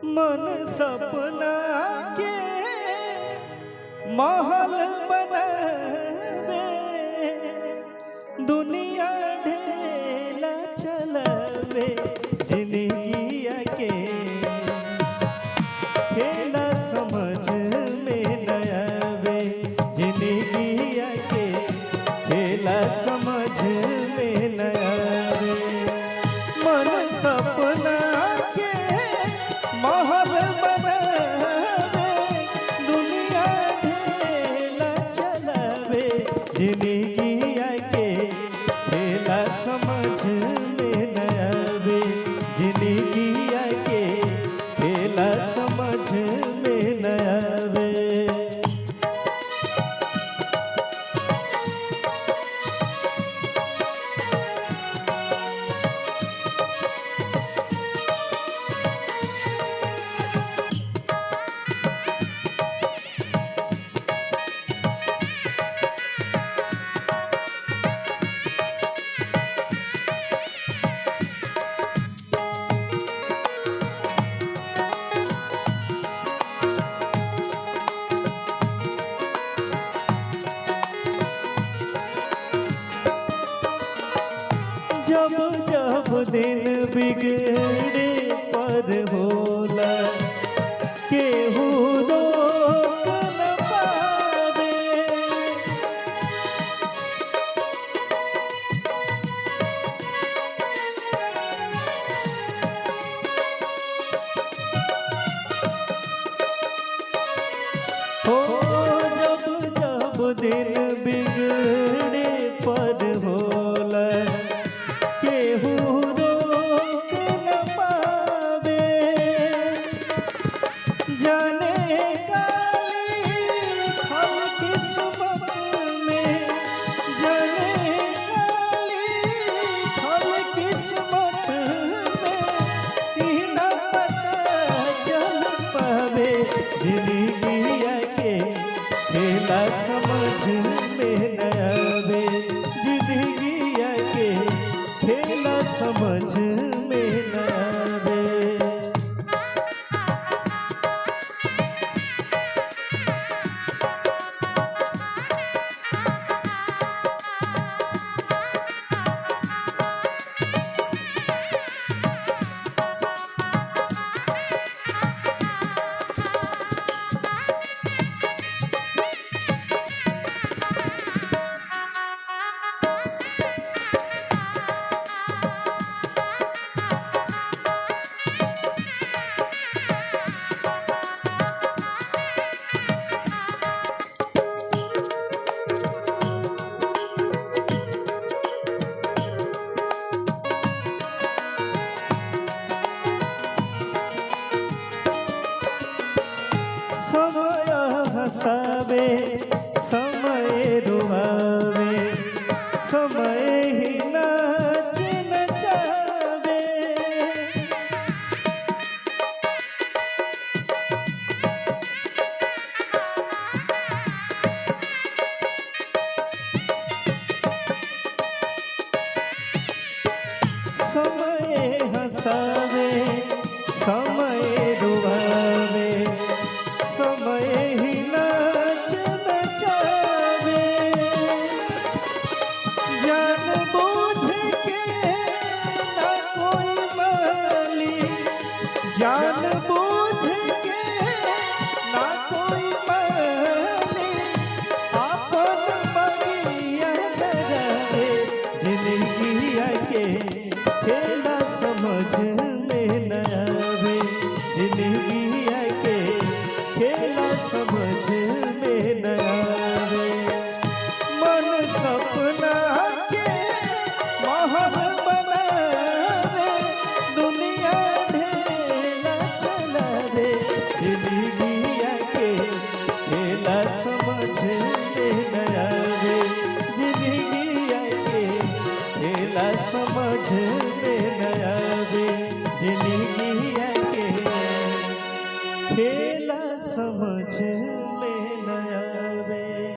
मन सपना के महल बनावे, दुनिया ढेला चलावे, जिंदगिया के खेला समझ में न आवे, जिंदगिया के खेला समझ में न आवे। मन सपना के महल बनावे, दुनिया ढेला चलावे, जिंदगिया के खेला समझ में न आवे, जिंदगिया के खेला समझ में न आवे। जब जब दिन बिगड़े पर होला, केहू रोक न पावे। हो जब जब दिन बिगड़े पर होला, केहू रोक न पावे। जाने काली हम किस्मत में, जाने काली हम किस्मत में, ई न पता चल पावे, जिंदगिया के खेला समझ में न आवे, जिंदगिया के खेला समझ में न आवे। समय हंसावे, समय रुआवे, समय ही नाच नचावे। समय हंसावे, समय रुआवे, समय ही नाच नचावे। जान बूझ के ना कोई माली, जान बूझ के ना कोई माली, आपन बगिया धरावे, जिंदगिया के